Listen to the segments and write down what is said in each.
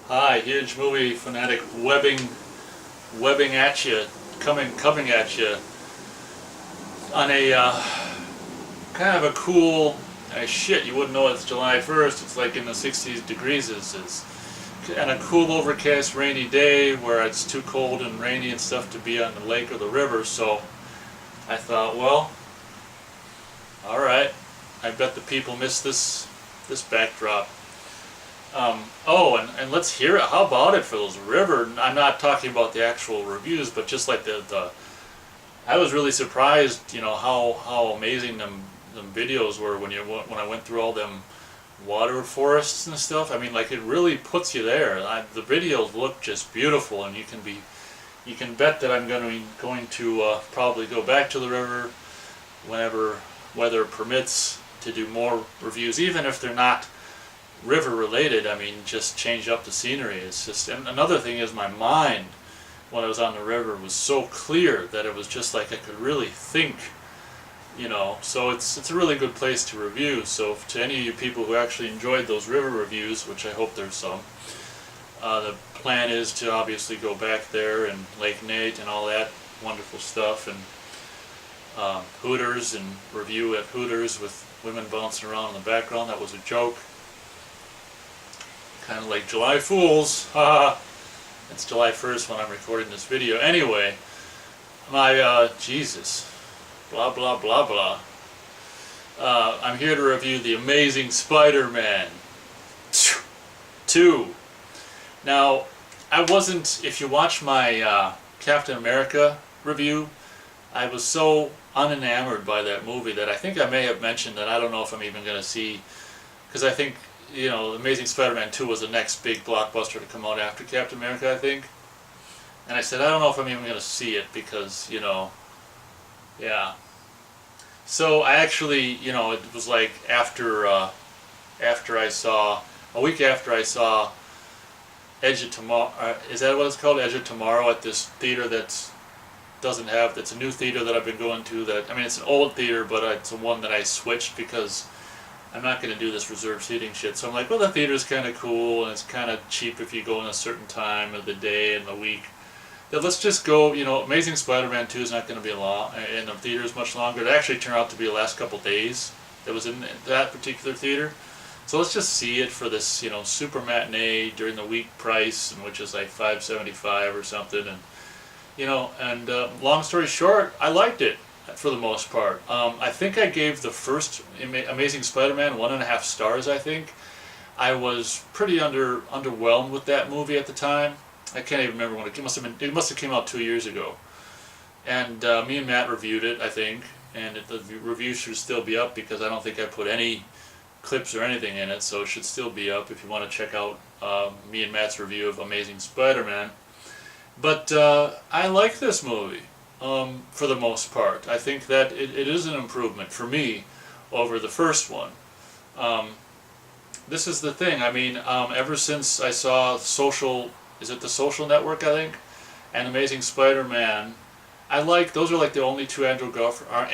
Hi, huge movie fanatic webbing at you, coming at you on a kind of a cool shit. You wouldn't know it's July 1st. It's like in the 60s degrees. It's and a cool, overcast, rainy day where it's too cold and rainy and stuff to be on the lake or the river. So I thought, well, all right. I bet the people miss this backdrop. And let's hear it. How about it for those river? I'm not talking about the actual reviews, but just like the I was really surprised, how amazing them videos were when I went through all them water forests and stuff. I mean, like, it really puts you there. The videos look just beautiful, and you can bet that I'm going to probably go back to the river whenever weather permits to do more reviews, even if they're not river related. I mean, just change up the scenery. It's just, and another thing is, my mind when I was on the river was so clear that it was just like I could really think, so it's a really good place to review. So to any of you people who actually enjoyed those river reviews, which I hope there's some, the plan is to obviously go back there and Lake Nate and all that wonderful stuff, and Hooters, and review at Hooters with women bouncing around in the background. That was a joke. Kind of like July Fools. Haha. It's July 1st when I'm recording this video. Anyway, my Jesus, blah blah blah blah. I'm here to review The Amazing Spider-Man 2. Now, I wasn't, if you watch my Captain America review, I was so unenamored by that movie that I think I may have mentioned that I don't know if I'm even going to see, because I think, Amazing Spider-Man 2 was the next big blockbuster to come out after Captain America, I think. And I said, I don't know if I'm even going to see it because, yeah. So I actually, it was like after I saw, a week after I saw Edge of Tomorrow, is that what it's called? Edge of Tomorrow, at this theater that's a new theater that I've been going to. It's an old theater, but it's the one that I switched because I'm not going to do this reserved seating shit. So I'm like, well, the theater's kind of cool, and it's kind of cheap if you go in a certain time of the day and the week. Then let's just go, Amazing Spider-Man 2 is not going to be in the theaters much longer. It actually turned out to be the last couple days that was in that particular theater. So let's just see it for this, super matinee during the week price, which is like $5.75 or something. And, long story short, I liked it for the most part. I think I gave the first Amazing Spider-Man 1.5 stars, I think. I was pretty underwhelmed with that movie at the time. I can't even remember when it must have came out 2 years ago. And me and Matt reviewed it, I think, and the review should still be up because I don't think I put any clips or anything in it, so it should still be up if you want to check out me and Matt's review of Amazing Spider-Man. But I like this movie. For the most part. I think that it is an improvement for me over the first one. This is the thing, ever since I saw is it The Social Network, I think, and Amazing Spider-Man, those are like the only two Andrew Garfield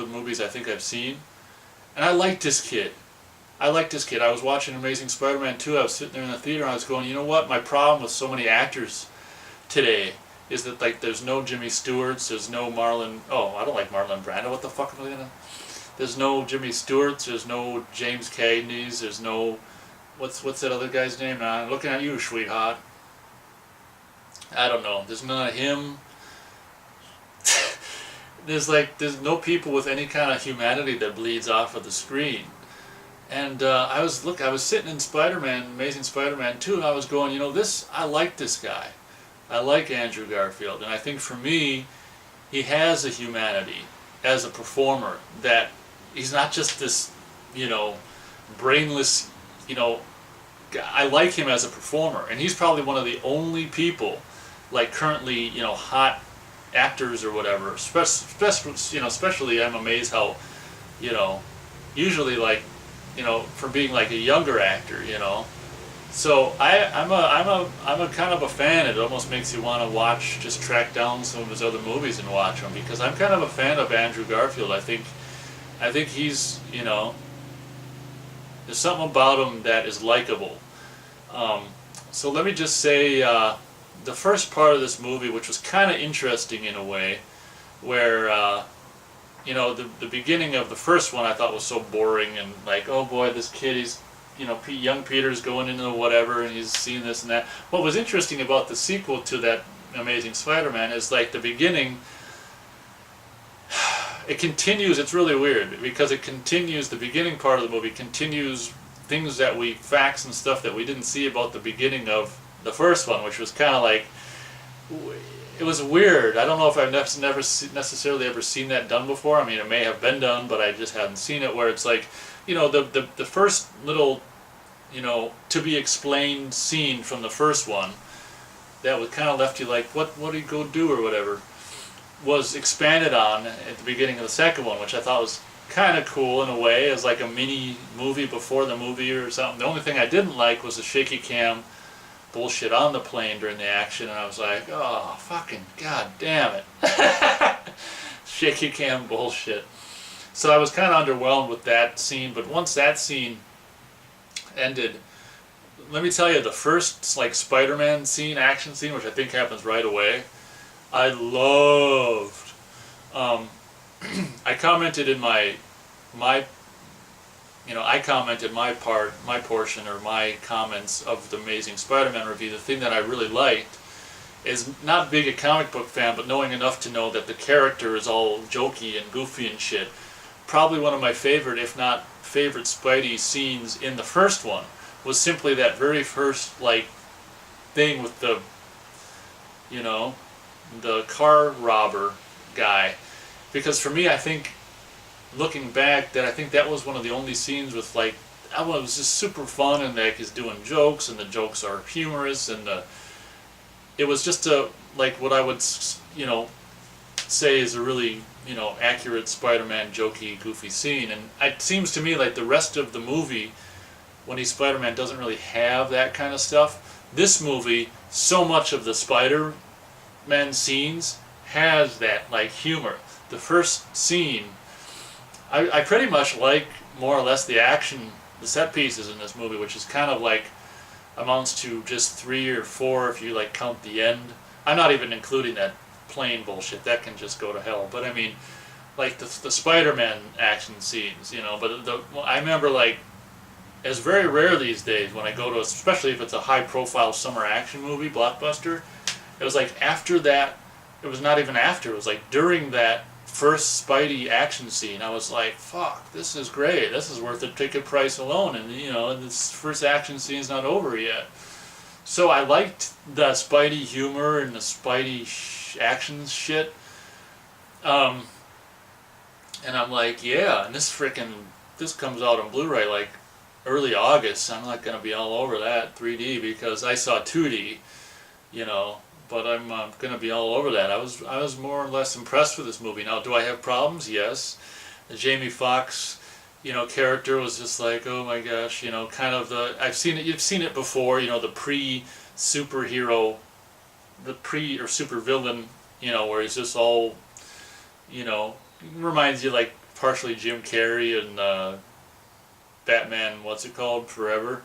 movies I think I've seen. And I like this kid. I was watching Amazing Spider-Man 2, I was sitting there in the theater, and I was going, you know what, my problem with so many actors today is that, like, there's no Jimmy Stewart's, there's no Marlon, I don't like Marlon Brando, what the fuck am I gonna, there's no Jimmy Stewart's, there's no James Cagney's, there's no, what's that other guy's name? I'm looking at you, sweetheart. I don't know, there's none of him. There's no people with any kind of humanity that bleeds off of the screen. And I was sitting in Amazing Spider-Man 2, and I was going, I like this guy. I like Andrew Garfield, and I think for me, he has a humanity as a performer, that he's not just this, brainless, I like him as a performer, and he's probably one of the only people, like, currently, hot actors or whatever, especially I'm amazed how, usually, like, for being like a younger actor, So I'm a kind of a fan. It almost makes you want to just track down some of his other movies and watch them, because I'm kind of a fan of Andrew Garfield. I think he's, there's something about him that is likable. Um, so let me just say, the first part of this movie, which was kind of interesting in a way, where the beginning of the first one I thought was so boring and like, oh boy, this kid, he's, young Peter's going into whatever and he's seeing this and that. What was interesting about the sequel to that Amazing Spider-Man is like the beginning, it continues, it's really weird because it continues, the beginning part of the movie continues things facts and stuff that we didn't see about the beginning of the first one, which was kind of like, it was weird. I don't know if I've never necessarily ever seen that done before. I mean, it may have been done, but I just hadn't seen it, where it's like, the first little, to be explained scene from the first one that was kind of left you like, what do you go do or whatever, was expanded on at the beginning of the second one, which I thought was kind of cool in a way, as like a mini movie before the movie or something. The only thing I didn't like was the shaky cam bullshit on the plane during the action, and I was like, oh, fucking god damn it. Shaky cam bullshit. So I was kind of underwhelmed with that scene, but once that scene ended, let me tell you, the first like Spider-Man scene, action scene, which I think happens right away, I loved. I commented in my I commented my portion, or my comments of the Amazing Spider-Man review. The thing that I really liked is not being a comic book fan, but knowing enough to know that the character is all jokey and goofy and shit. Probably one of my favorite, if not favorite, Spidey scenes in the first one was simply that very first like thing with the car robber guy. Because for me, I think, looking back, that I think that was one of the only scenes with like, it was just super fun, and like he's doing jokes and the jokes are humorous, and it was just like what I would say is a really accurate Spider-Man jokey goofy scene. And it seems to me like the rest of the movie, when he's Spider-Man, doesn't really have that kind of stuff. This movie, so much of the Spider-Man scenes has that like humor. The first scene, I pretty much like more or less the action, the set pieces in this movie, which is kind of like amounts to just 3 or 4 if you like count the end. I'm not even including that plane bullshit, that can just go to hell. But I mean, like the Spider-Man action scenes, But I remember like, it's very rare these days when I go to, especially if it's a high-profile summer action movie, blockbuster. It was like after that. It was not even after. It was like during that first Spidey action scene, I was like, fuck, this is great. This is worth the ticket price alone. And, this first action scene's not over yet. So I liked the Spidey humor and the Spidey action shit. And I'm like, yeah, and this comes out on Blu-ray like early August. I'm not going to be all over that 3D because I saw 2D, but I'm going to be all over that. I was more or less impressed with this movie. Now, do I have problems? Yes. The Jamie Foxx, character was just like, oh my gosh, kind of I've seen it. You've seen it before. The pre-superhero, the or supervillain, where he's just all, reminds you like partially Jim Carrey and Batman. What's it called? Forever.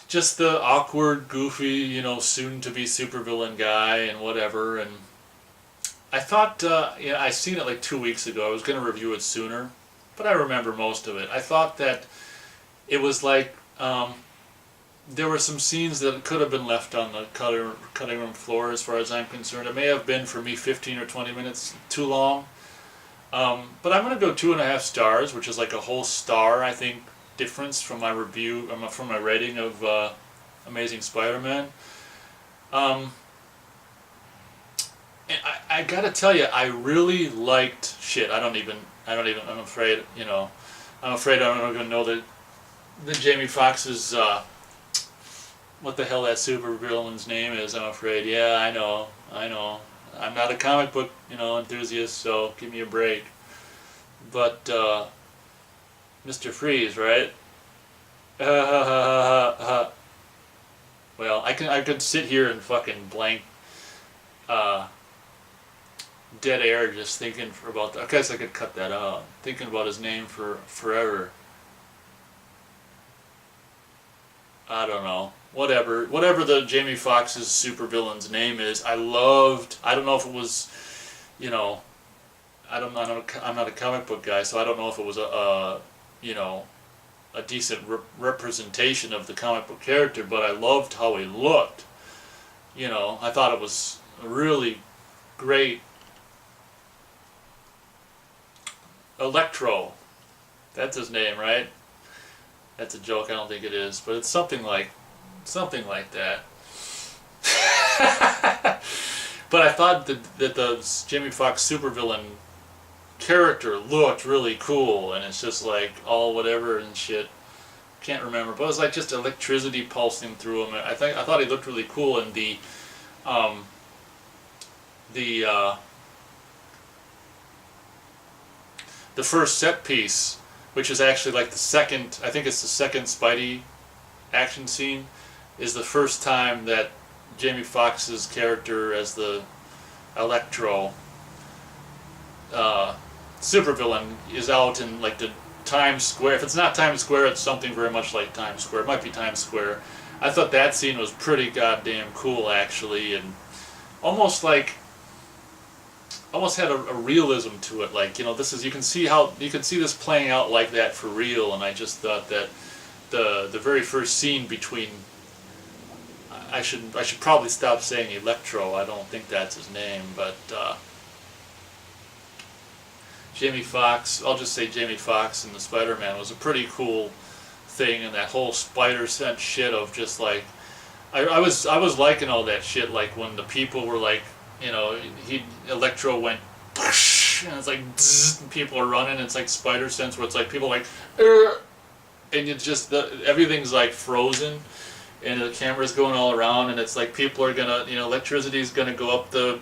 Just the awkward, goofy, soon-to-be supervillain guy and whatever. And I thought, I seen it like 2 weeks ago. I was going to review it sooner, but I remember most of it. I thought that it was like, there were some scenes that could have been left on the cutting room floor as far as I'm concerned. It may have been, for me, 15 or 20 minutes too long. But I'm going to go 2.5 stars, which is like a whole star, I think, difference from my review, from my rating of Amazing Spider-Man. And I gotta tell you, I really liked I'm afraid, I don't even know the Jamie Foxx's, what the hell that supervillain's name is, I'm afraid. Yeah, I know. I'm not a comic book, enthusiast, so give me a break. But, Mr. Freeze, right? Well, I could sit here and fucking blank, dead air just thinking about that. I guess I could cut that out. Thinking about his name for forever. I don't know, whatever the Jamie Foxx's supervillain's name is. I loved. I don't know if it was, you know, I'm not a comic book guy, so I don't know if it was you know, a decent representation of the comic book character, but I loved how he looked. You know, I thought it was a really great. Electro, that's his name, right? That's a joke. I don't think it is, but it's something like that. But I thought that the Jamie Foxx supervillain character looked really cool, and it's just like all whatever and shit. Can't remember, but it was like just electricity pulsing through him. I thought he looked really cool, and um, the the first set piece, which is actually like the second, I think it's the second Spidey action scene, is the first time that Jamie Foxx's character as the Electro supervillain is out in like the Times Square. If it's not Times Square, it's something very much like Times Square. It might be Times Square. I thought that scene was pretty goddamn cool, actually, and almost like almost had a realism to it. Like, you know, this is, you can see this playing out like that for real. And I just thought that the very first scene between, I should probably stop saying Electro. I don't think that's his name, but Jamie Foxx, I'll just say Jamie Foxx and the Spider-Man was a pretty cool thing, and that whole spider sense shit of just like, I was liking all that shit, like when the people were like, you know, Electro went, and it's like, and people are running, and it's like spider sense where it's like people like, and it's just, everything's like frozen, and the camera's going all around, and it's like people are gonna, you know, electricity's gonna go up the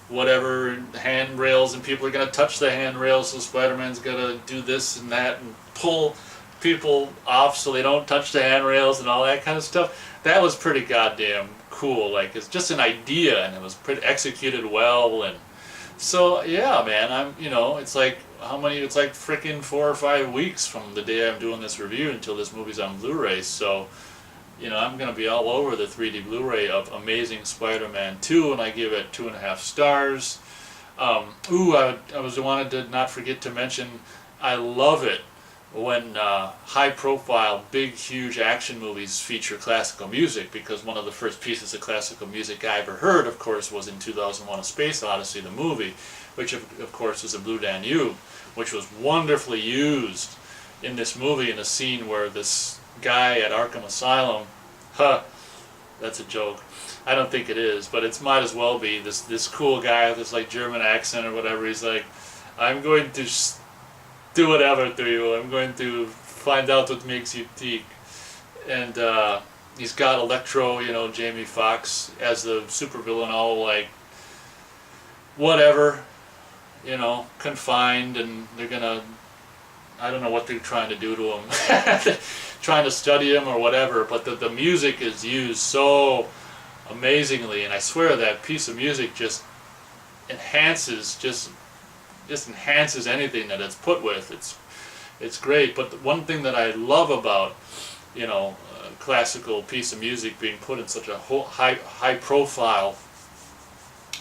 whatever handrails, and people are gonna touch the handrails, so Spider-Man's gonna do this and that and pull people off so they don't touch the handrails and all that kind of stuff. That was pretty goddamn cool. Like, it's just an idea, and it was pretty executed well. And so yeah, man, I'm, you know, it's like how many, it's like freaking 4 or 5 weeks from the day I'm doing this review until this movie's on Blu-ray. So, you know, I'm gonna be all over the 3D Blu-ray of Amazing Spider-Man 2, and I give it 2.5 stars. I wanted to not forget to mention, I love it when high-profile, big, huge action movies feature classical music, because one of the first pieces of classical music I ever heard, of course, was in 2001: A Space Odyssey, the movie, which of course is the Blue Danube, which was wonderfully used in this movie in a scene where this guy at Arkham Asylum, that's a joke. I don't think it is, but it might as well be. This cool guy with this like German accent or whatever, he's like, I'm going to do whatever to you. I'm going to find out what makes you tick. And he's got Electro, you know, Jamie Foxx as the supervillain, all like, whatever, you know, confined, and they're gonna, I don't know what they're trying to do to him. Trying to study him or whatever, but the music is used so amazingly, and I swear that piece of music just enhances, just enhances anything that it's put with. It's great. But the one thing that I love about, you know, a classical piece of music being put in such a high profile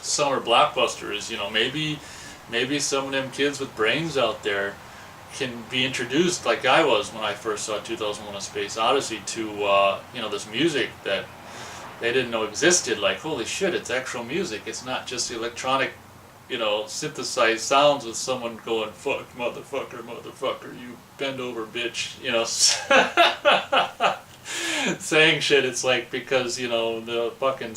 summer blockbuster is, you know, maybe some of them kids with brains out there can be introduced, like I was when I first saw 2001: A Space Odyssey, to you know, this music that they didn't know existed. Like, holy shit, it's actual music. It's not just electronic, you know, synthesized sounds with someone going, fuck, motherfucker, you bend over, bitch, you know, saying shit. It's like, because, you know, the fucking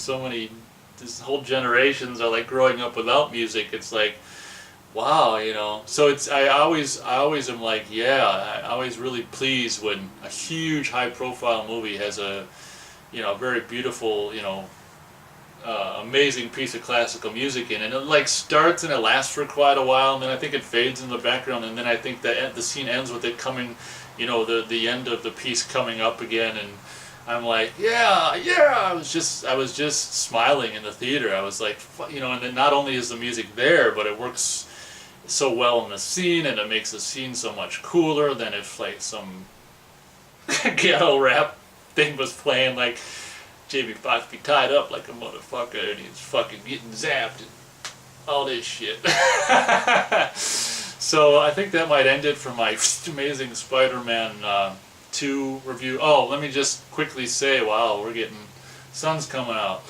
this whole generations are like growing up without music. It's like, wow, you know. So it's, I always am like, yeah, I always really pleased when a huge high profile movie has a, you know, very beautiful, you know, amazing piece of classical music in it. And it like starts and it lasts for quite a while, and then I think it fades in the background, and then I think the scene ends with it coming, you know, the end of the piece coming up again, and I'm like, yeah, I was just smiling in the theater. I was like, you know, and then not only is the music there, but it works so well in the scene, and it makes the scene so much cooler than if like some ghetto rap thing was playing, like Jamie Foxx be tied up like a motherfucker and he's fucking getting zapped and all this shit. So I think that might end it for my Amazing Spider-Man 2 review. Oh, let me just quickly say, wow, we're getting, sun's coming out.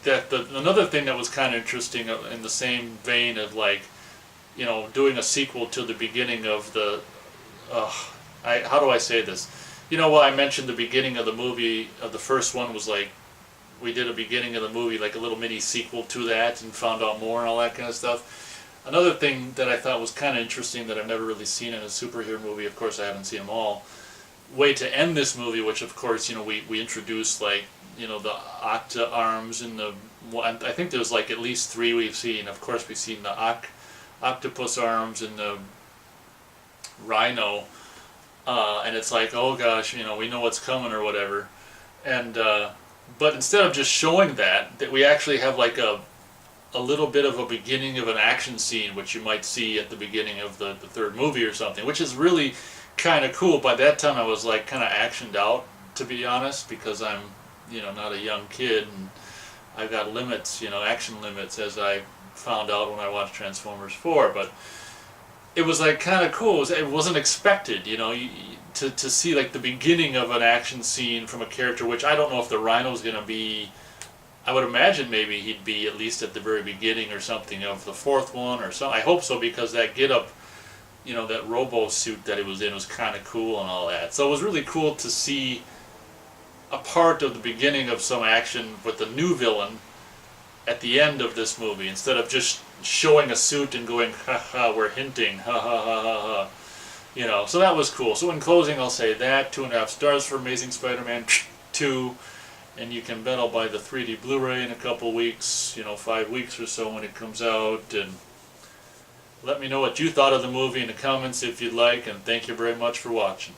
That another thing that was kind of interesting in the same vein of, like, you know, doing a sequel to the beginning of the, how do I say this? You know what, I mentioned the beginning of the movie, of the first one was like, we did a beginning of the movie, like a little mini sequel to that and found out more and all that kind of stuff. Another thing that I thought was kind of interesting that I've never really seen in a superhero movie, of course I haven't seen them all, way to end this movie, which of course, you know, we introduced, like, you know, the Octa arms and the, I think there's like at least 3 we've seen. Of course we've seen the octopus arms and the rhino, and it's like, oh gosh, you know, we know what's coming or whatever. And but instead of just showing that we actually have like a little bit of a beginning of an action scene, which you might see at the beginning of the third movie or something, which is really kind of cool. By that time I was like kind of actioned out, to be honest, because I'm, you know, not a young kid and I've got limits, you know, action limits, as I found out when I watched Transformers 4. But it was like kind of cool. It wasn't expected, you know, to see like the beginning of an action scene from a character, which I don't know if the Rhino's going to be. I would imagine maybe he'd be at least at the very beginning or something of the 4th one or so. I hope so, because that get-up, you know, that robo suit that he was in was kind of cool and all that. So it was really cool to see a part of the beginning of some action with the new villain at the end of this movie, instead of just showing a suit and going, ha ha, we're hinting, ha ha ha ha ha. You know, so that was cool. So in closing, I'll say that 2.5 stars for Amazing Spider-Man 2. And you can bet I'll buy the 3D Blu-ray in a couple weeks, you know, 5 weeks or so when it comes out. And let me know what you thought of the movie in the comments if you'd like, and thank you very much for watching.